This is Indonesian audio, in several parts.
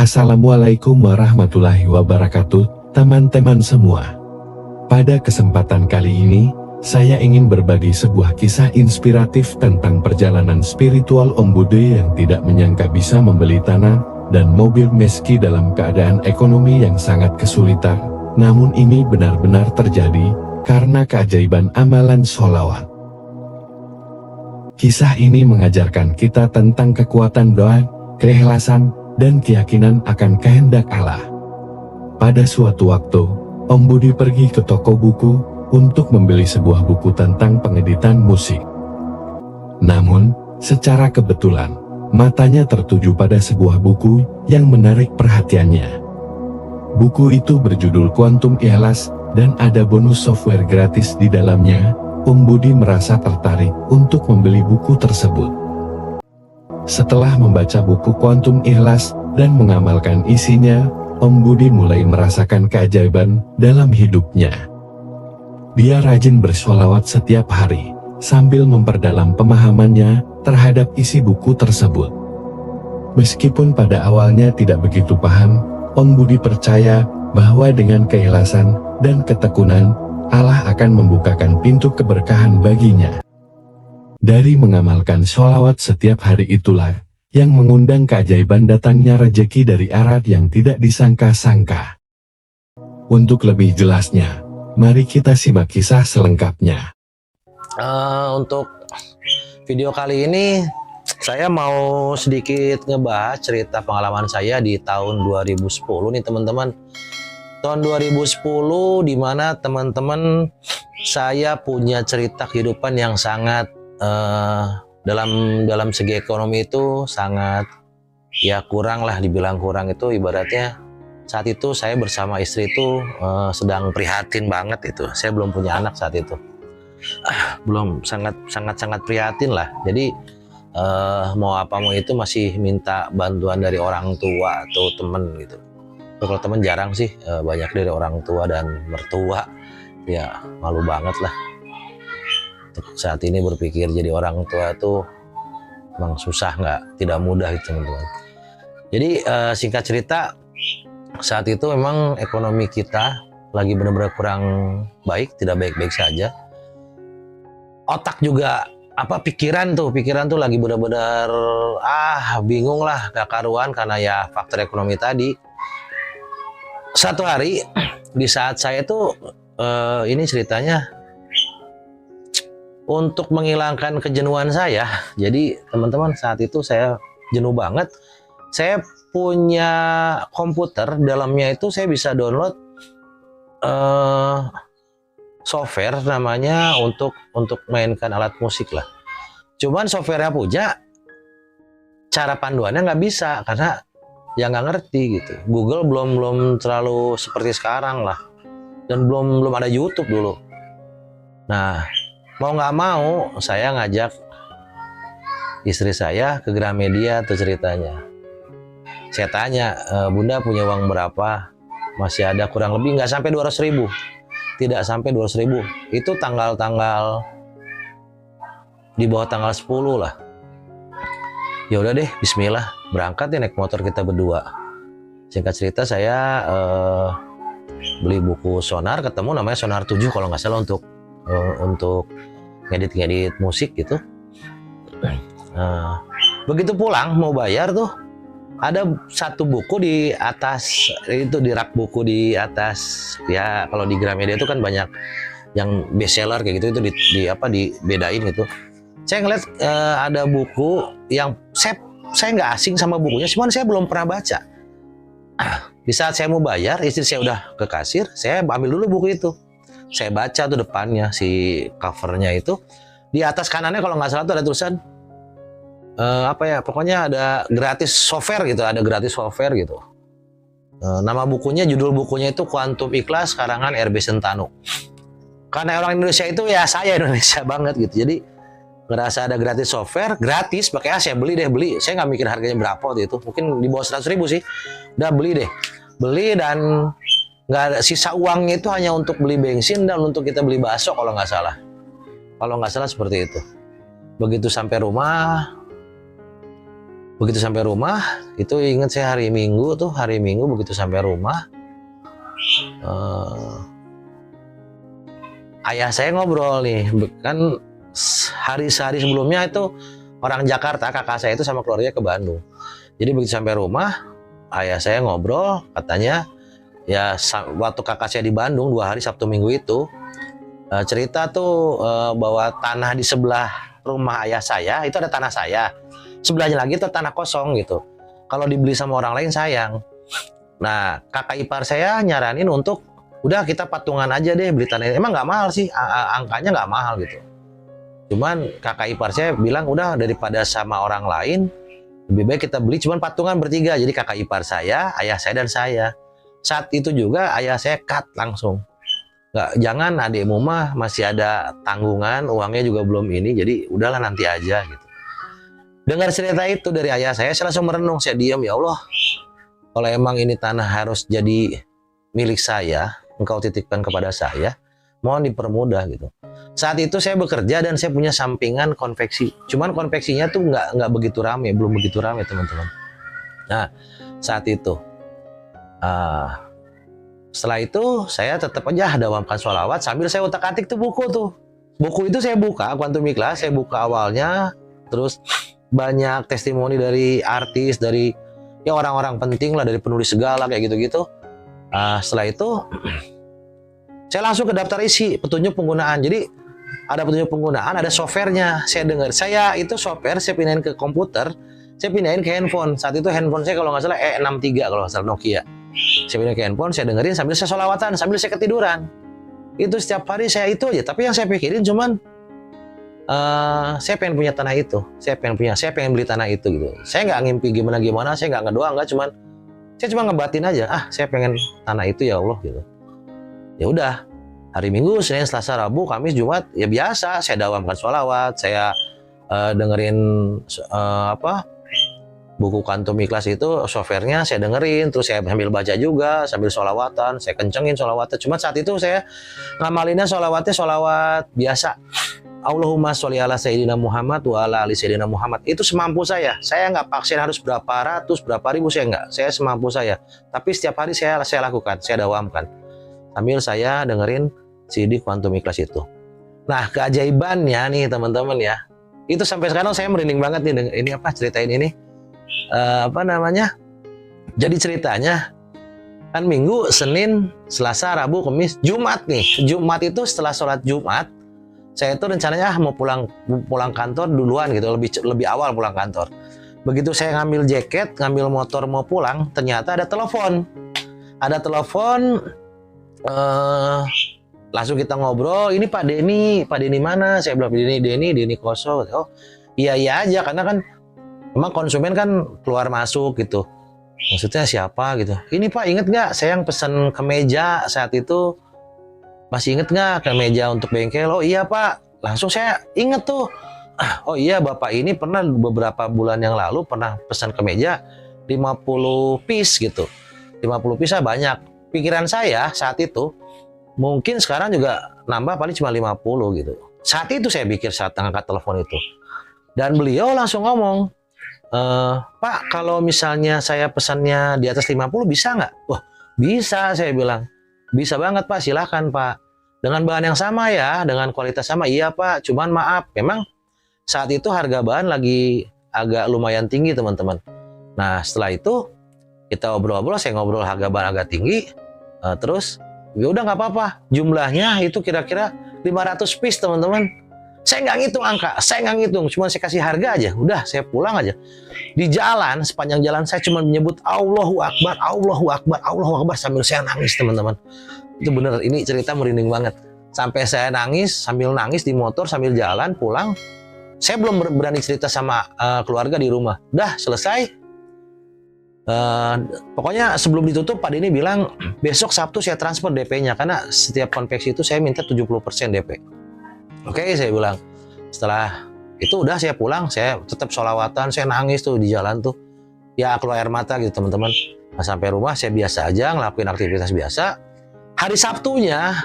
Assalamualaikum warahmatullahi wabarakatuh, teman-teman semua. Pada kesempatan kali ini, saya ingin berbagi sebuah kisah inspiratif tentang perjalanan spiritual Om Bude yang tidak menyangka bisa membeli tanah dan mobil meski dalam keadaan ekonomi yang sangat kesulitan. Namun ini benar-benar terjadi karena keajaiban amalan sholawat. Kisah ini mengajarkan kita tentang kekuatan doa, keikhlasan, dan keyakinan akan kehendak Allah. Pada suatu waktu, Om Budi pergi ke toko buku untuk membeli sebuah buku tentang pengeditan musik. Namun, secara kebetulan, matanya tertuju pada sebuah buku yang menarik perhatiannya. Buku itu berjudul Quantum Ikhlas dan ada bonus software gratis di dalamnya. Om Budi merasa tertarik untuk membeli buku tersebut. Setelah membaca buku Quantum Ikhlas dan mengamalkan isinya, Om Budi mulai merasakan keajaiban dalam hidupnya. Dia rajin bersholawat setiap hari, sambil memperdalam pemahamannya terhadap isi buku tersebut. Meskipun pada awalnya tidak begitu paham, Om Budi percaya bahwa dengan keikhlasan dan ketekunan, Allah akan membukakan pintu keberkahan baginya. Dari mengamalkan sholawat setiap hari itulah, yang mengundang keajaiban datangnya rejeki dari arah yang tidak disangka-sangka. Untuk lebih jelasnya, mari kita simak kisah selengkapnya. Untuk video kali ini, saya mau sedikit ngebahas cerita pengalaman saya di tahun 2010 nih teman-teman. Tahun 2010 dimana teman-teman saya punya cerita kehidupan yang sangat dalam segi ekonomi itu sangat ya kurang lah, dibilang kurang itu ibaratnya saat itu saya bersama istri itu sedang prihatin banget itu. Saya belum punya anak saat itu, belum sangat prihatin lah. Jadi mau apa mau itu masih minta bantuan dari orang tua atau temen gitu. Kalau temen jarang sih, banyak dari orang tua dan mertua, ya malu banget lah. Saat ini berpikir jadi orang tua tuh emang susah, tidak mudah gitu teman-teman. Jadi singkat cerita, saat itu memang ekonomi kita lagi benar-benar kurang baik, tidak baik-baik saja. Otak juga pikiran tuh lagi benar-benar bingung lah, gak karuan karena ya faktor ekonomi tadi. Satu hari di saat saya tuh ini ceritanya untuk menghilangkan kejenuhan saya. Jadi teman-teman, saat itu saya jenuh banget. Saya punya komputer, dalamnya itu saya bisa download software namanya untuk mainkan alat musik lah. Cuman softwarenya punya, cara panduannya nggak bisa karena ya nggak ngerti gitu. Google belum terlalu seperti sekarang lah, dan belum ada YouTube dulu. Nah, mau nggak mau saya ngajak istri saya ke Gramedia tuh ceritanya. Saya tanya, Bunda punya uang berapa? Masih ada kurang lebih nggak sampai 200.000. Tidak sampai 200.000. Itu tanggal di bawah tanggal 10 lah. Ya udah deh, bismillah, berangkat ya naik motor kita berdua. Singkat cerita saya beli buku Sonar, ketemu namanya Sonar 7 kalau nggak salah untuk ngedit musik gitu. Begitu pulang mau bayar tuh, ada satu buku di atas itu, di rak buku di atas. Ya kalau di Gramedia itu kan banyak yang bestseller kayak gitu, itu dibedain gitu. Saya ngeliat ada buku yang saya nggak asing sama bukunya, cuman saya belum pernah baca. Di saat saya mau bayar, istri saya udah ke kasir, saya ambil dulu buku itu. Saya baca tuh depannya, si covernya itu di atas kanannya kalau nggak salah tuh ada tulisan pokoknya ada gratis software gitu, gitu. Nama bukunya, judul bukunya itu Quantum Ikhlas karangan RB Sentanu. Karena orang Indonesia itu ya saya Indonesia banget gitu, jadi ngerasa ada gratis software, gratis pakai saya beli. Saya nggak mikir harganya berapa waktu itu, mungkin di bawah 100.000 sih. Udah beli dan nggak ada sisa uangnya, itu hanya untuk beli bensin dan untuk kita beli bakso kalau nggak salah seperti itu. Begitu sampai rumah, Begitu sampai rumah, itu ingat saya hari Minggu begitu sampai rumah, ayah saya ngobrol nih, kan hari-hari sebelumnya itu orang Jakarta, kakak saya itu sama keluarganya ke Bandung. Jadi begitu sampai rumah, ayah saya ngobrol, katanya ya waktu kakak saya di Bandung 2 hari Sabtu Minggu itu, cerita tuh bahwa tanah di sebelah rumah ayah saya itu ada tanah saya, sebelahnya lagi itu tanah kosong gitu. Kalau dibeli sama orang lain sayang. Nah, kakak ipar saya nyaranin untuk udah kita patungan aja deh beli tanah ini. Emang nggak mahal sih, angkanya nggak mahal gitu. Cuman kakak ipar saya bilang udah daripada sama orang lain, lebih baik kita beli cuman patungan bertiga. Jadi kakak ipar saya, ayah saya dan saya. Saat itu juga ayah saya cut langsung. Nggak, jangan adikmu mah masih ada tanggungan, uangnya juga belum ini, jadi udahlah nanti aja gitu. Dengar cerita itu dari ayah saya langsung merenung, saya diam, ya Allah, kalau emang ini tanah harus jadi milik saya, engkau titipkan kepada saya, mohon dipermudah gitu. Saat itu saya bekerja dan saya punya sampingan konveksi, cuman konveksinya tuh nggak begitu rame, belum begitu rame teman-teman. Nah, saat itu setelah itu saya tetap aja dawamkan sholawat sambil saya utak-atik tuh buku tuh. Buku itu saya buka, Quantum Ikhlas, saya buka awalnya, terus banyak testimoni dari artis, dari ya orang-orang penting lah, dari penulis segala kayak gitu-gitu. Setelah itu saya langsung ke daftar isi petunjuk penggunaan. Jadi ada petunjuk penggunaan, ada softwarenya. Saya dengar, saya itu software saya pindahin ke komputer, saya pindahin ke handphone. Saat itu handphone saya kalau nggak salah E63 kalau nggak salah, Nokia. Saya pindahin ke handphone, saya dengerin sambil saya sholawatan, sambil saya ketiduran. Itu setiap hari saya itu aja. Tapi yang saya pikirin cuman saya pengen punya tanah itu, saya pengen beli tanah itu gitu. Saya nggak ngimpi gimana, saya nggak ngedoa, nggak, saya cuma ngebatin aja, saya pengen tanah itu ya Allah gitu. Ya udah, hari Minggu, Senin, Selasa, Rabu, Kamis, Jumat, ya biasa saya dawamkan sholawat, saya dengerin buku Quantum Ikhlas itu softwarenya saya dengerin, terus saya sambil baca juga, sambil sholawatan, saya kencengin sholawatnya. Cuma saat itu saya ngamalinnya sholawatnya sholawat biasa. Allahumma sholli ala Sayyidina Muhammad wa ala ali Sayyidina Muhammad. Itu semampu saya nggak paksain harus berapa ratus, berapa ribu, saya semampu saya. Tapi setiap hari saya lakukan, saya dawamkan. Sambil saya dengerin CD Quantum Ikhlas itu. Nah, keajaibannya nih teman-teman ya, itu sampai sekarang saya merinding banget nih, ini ceritain ini. Jadi ceritanya kan Minggu, Senin, Selasa, Rabu, Kamis, Jumat nih. Jumat itu setelah sholat Jumat, saya itu rencananya mau pulang kantor duluan gitu, lebih awal pulang kantor. Begitu saya ngambil jaket, ngambil motor mau pulang, ternyata ada telepon. Langsung kita ngobrol, ini Pak Denny mana? Saya bilang Denny kosong. Oh iya aja, karena kan memang konsumen kan keluar masuk gitu. Maksudnya siapa gitu. Ini Pak, inget nggak saya yang pesan kemeja saat itu? Masih inget nggak kemeja untuk bengkel? Oh iya Pak, langsung saya inget tuh. Oh iya, Bapak ini pernah beberapa bulan yang lalu pernah pesan kemeja 50 piece gitu. 50 piece banyak. Pikiran saya saat itu, mungkin sekarang juga nambah paling cuma 50 gitu. Saat itu saya pikir saat angkat telepon itu. Dan beliau langsung ngomong, Pak, kalau misalnya saya pesannya di atas 50 bisa nggak? Wah, bisa, saya bilang. Bisa banget Pak, silahkan Pak. Dengan bahan yang sama ya, dengan kualitas sama. Iya Pak, cuman maaf, memang saat itu harga bahan lagi agak lumayan tinggi teman-teman. Nah setelah itu kita ngobrol-ngobrol, saya ngobrol harga bahan agak tinggi. Terus ya udah nggak apa-apa, jumlahnya itu kira-kira 500 piece teman-teman. Saya nggak ngitung angka, saya nggak ngitung, cuma saya kasih harga aja, udah saya pulang aja. Di jalan, sepanjang jalan saya cuma menyebut Allahu Akbar, Allahu Akbar, Allahu Akbar sambil saya nangis teman-teman. Itu bener, ini cerita merinding banget. Sampai saya nangis, sambil nangis di motor sambil jalan pulang. Saya belum berani cerita sama keluarga di rumah. Udah selesai. Pokoknya sebelum ditutup Pak Denny bilang besok Sabtu saya transfer DP-nya, karena setiap konveksi itu saya minta 70% DP. Oke, saya bilang. Setelah itu udah saya pulang, saya tetap sholawatan, saya nangis tuh di jalan tuh. Ya keluar air mata gitu teman-teman. Nah, sampai rumah saya biasa aja ngelakuin aktivitas biasa. Hari Sabtunya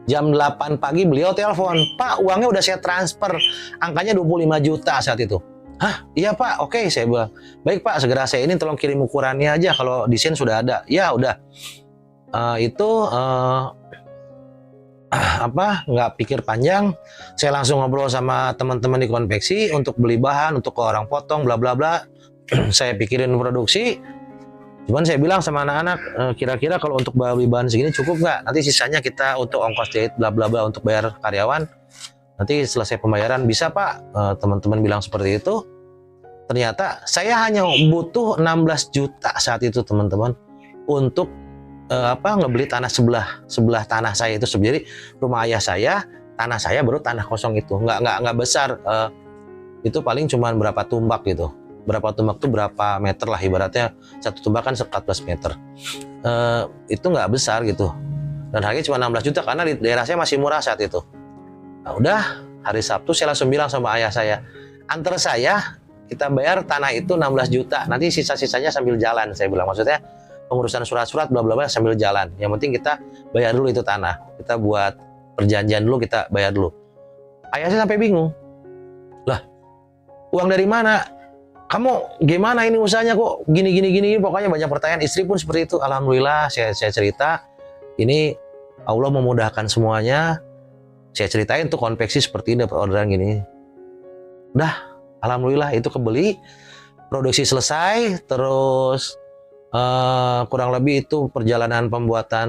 jam 8 pagi beliau telepon, Pak uangnya udah saya transfer, angkanya 25 juta saat itu. Hah, iya Pak, oke, saya bilang. Baik Pak, segera saya ini tolong kirim ukurannya aja, kalau desain sudah ada. Ya udah. Itu nggak pikir panjang, saya langsung ngobrol sama teman-teman di konveksi untuk beli bahan, untuk ke orang potong, bla bla bla. Saya pikirin produksi. Cuman saya bilang sama anak-anak, kira-kira kalau untuk beli bahan segini cukup nggak? Nanti sisanya kita untuk ongkos jahit, bla bla bla, untuk bayar karyawan. Nanti selesai pembayaran bisa Pak. Teman-teman bilang seperti itu. Ternyata saya hanya butuh 16 juta saat itu teman-teman untuk ngebeli tanah sebelah tanah saya itu sendiri, rumah ayah saya, tanah saya baru tanah kosong itu nggak besar, itu paling cuma berapa tumbak gitu, berapa tumbak tuh berapa meter lah, ibaratnya satu tumbak kan 14 meter, itu nggak besar gitu, dan harganya cuma 16 juta karena di daerah saya masih murah saat itu. Nah, udah hari Sabtu saya langsung bilang sama ayah saya, antar saya, kita bayar tanah itu 16 juta, nanti sisa-sisanya sambil jalan, saya bilang, maksudnya pengurusan surat-surat bla bla bla sambil jalan. Yang penting kita bayar dulu itu tanah. Kita buat perjanjian dulu, kita bayar dulu. Ayah saya sampai bingung. Lah, uang dari mana? Kamu gimana ini usahanya kok gini. Pokoknya banyak pertanyaan. Istri pun seperti itu. Alhamdulillah saya cerita. Ini Allah memudahkan semuanya. Saya ceritain tuh konveksi seperti ini, dapat orderan gini. Udah, alhamdulillah itu kebeli. Produksi selesai, terus kurang lebih itu perjalanan pembuatan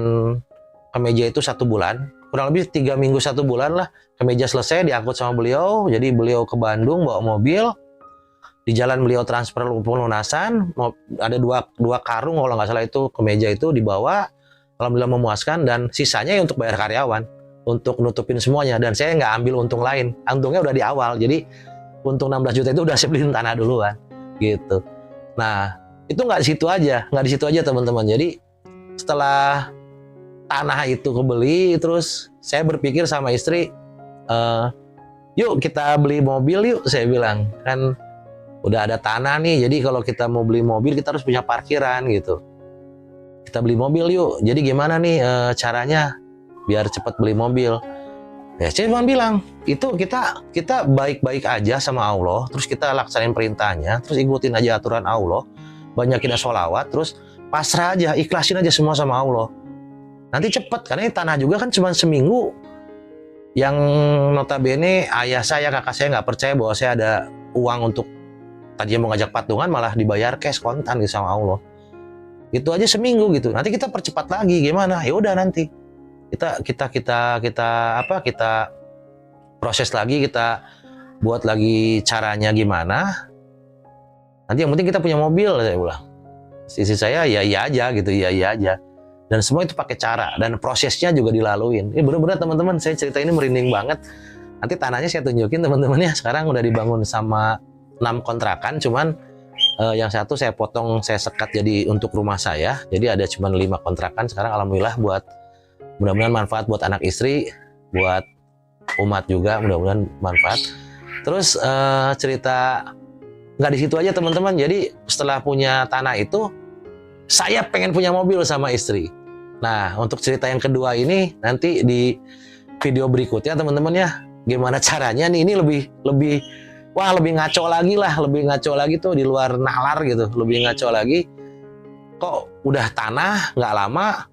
kemeja itu 1 bulan, kurang lebih 3 minggu 1 bulan lah. Kemeja selesai, diangkut sama beliau, jadi beliau ke Bandung bawa mobil, di jalan beliau transfer pelunasan, ada dua karung kalau nggak salah itu kemeja itu dibawa, alhamdulillah memuaskan, dan sisanya untuk bayar karyawan, untuk nutupin semuanya, dan saya nggak ambil untung lain, untungnya udah di awal, jadi untung 16 juta itu udah saya beliin tanah duluan gitu. Nah, itu nggak di situ aja teman-teman. Jadi setelah tanah itu kebeli, terus saya berpikir sama istri, yuk kita beli mobil yuk, saya bilang, kan udah ada tanah nih, jadi kalau kita mau beli mobil kita harus punya parkiran gitu, kita beli mobil yuk. Jadi gimana nih caranya biar cepat beli mobil? Ya saya cuma bilang, itu kita baik-baik aja sama Allah, terus kita laksanain perintahnya, terus ikutin aja aturan Allah, banyakin sholawat, terus pasrah aja, ikhlasin aja semua sama Allah. Nanti cepet, karena ini tanah juga kan cuma seminggu. Yang notabene ayah saya, kakak saya nggak percaya bahwa saya ada uang untuk tadinya mau ngajak patungan, malah dibayar cash kontan gitu sama Allah. Itu aja seminggu gitu. Nanti kita percepat lagi gimana? Ya udah nanti kita proses lagi, kita buat lagi caranya gimana. Nanti yang penting kita punya mobil, saya bilang. Sisi saya ya iya aja gitu, iya aja. Dan semua itu pakai cara, dan prosesnya juga dilaluin. Ini benar-benar teman-teman, saya cerita ini merinding banget. Nanti tanahnya saya tunjukin teman-teman ya. Sekarang udah dibangun sama 6 kontrakan, cuman yang satu saya potong, saya sekat jadi untuk rumah saya. Jadi ada cuma 5 kontrakan sekarang, alhamdulillah, buat mudah-mudahan manfaat buat anak istri, buat umat juga, mudah-mudahan manfaat. Terus cerita nggak di situ aja teman-teman. Jadi setelah punya tanah itu, saya pengen punya mobil sama istri. Nah, untuk cerita yang kedua ini nanti di video berikutnya teman-teman ya. Gimana caranya nih, ini lebih ngaco lagi tuh, di luar nalar gitu, lebih ngaco lagi. Kok udah tanah nggak lama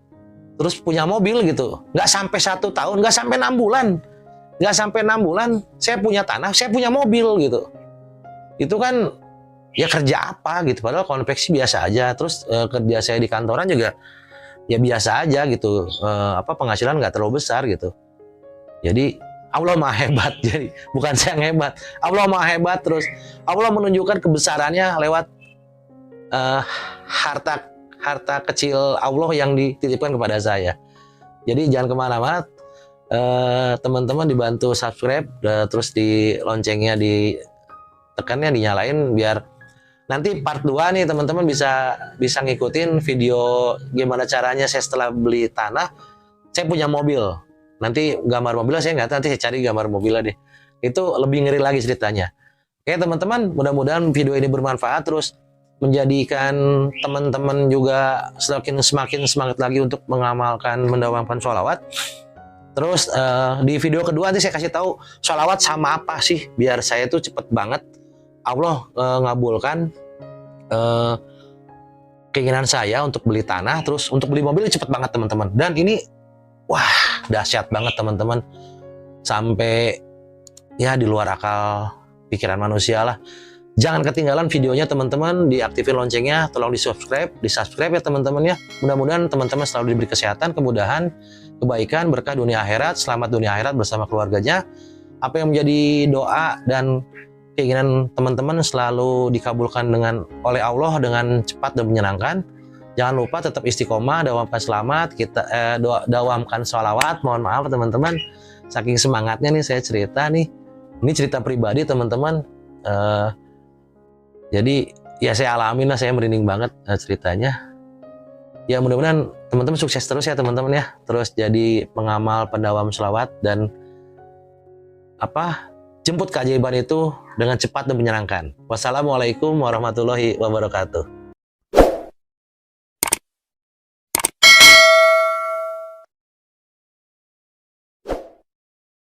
terus punya mobil gitu, nggak sampai 1 tahun, nggak sampai 6 bulan saya punya tanah, saya punya mobil gitu. Itu kan ya kerja apa gitu, padahal konveksi biasa aja. Terus kerja saya di kantoran juga ya biasa aja gitu, penghasilan nggak terlalu besar gitu. Jadi Allah maha hebat, jadi bukan saya yang hebat, Allah maha hebat. Terus Allah menunjukkan kebesarannya lewat harta kecil Allah yang dititipkan kepada saya. Jadi jangan kemana-mana, teman-teman dibantu subscribe, terus di loncengnya ditekannya, dinyalain, biar nanti part 2 nih teman-teman bisa ngikutin video gimana caranya saya setelah beli tanah, saya punya mobil. Nanti gambar mobilnya saya nggak tahu, nanti saya cari gambar mobilnya deh. Itu lebih ngeri lagi ceritanya. Oke teman-teman, mudah-mudahan video ini bermanfaat, terus menjadikan teman-teman juga semakin semangat lagi untuk mendawamkan sholawat. Terus di video kedua nanti saya kasih tahu sholawat sama apa sih, biar saya tuh cepet banget Allah ngabulkan eh, keinginan saya untuk beli tanah, terus untuk beli mobil cepet banget teman-teman. Dan ini wah dahsyat banget teman-teman, sampai ya di luar akal pikiran manusia lah. Jangan ketinggalan videonya teman-teman, diaktifin loncengnya, tolong di subscribe ya teman-teman ya. Mudah-mudahan teman-teman selalu diberi kesehatan, kemudahan, kebaikan, berkah dunia akhirat, selamat dunia akhirat bersama keluarganya. Apa yang menjadi doa dan keinginan teman-teman selalu dikabulkan oleh Allah dengan cepat dan menyenangkan. Jangan lupa tetap istiqomah, dawamkan selamat, kita dawamkan sholawat. Mohon maaf teman-teman, saking semangatnya nih saya cerita nih. Ini cerita pribadi teman-teman. Jadi ya saya alamin lah, saya merinding banget ceritanya. Ya mudah-mudahan teman-teman sukses terus ya teman-teman ya. Terus jadi pengamal pendawam sholawat dan jemput keajaiban itu dengan cepat dan menyenangkan. Wassalamualaikum warahmatullahi wabarakatuh.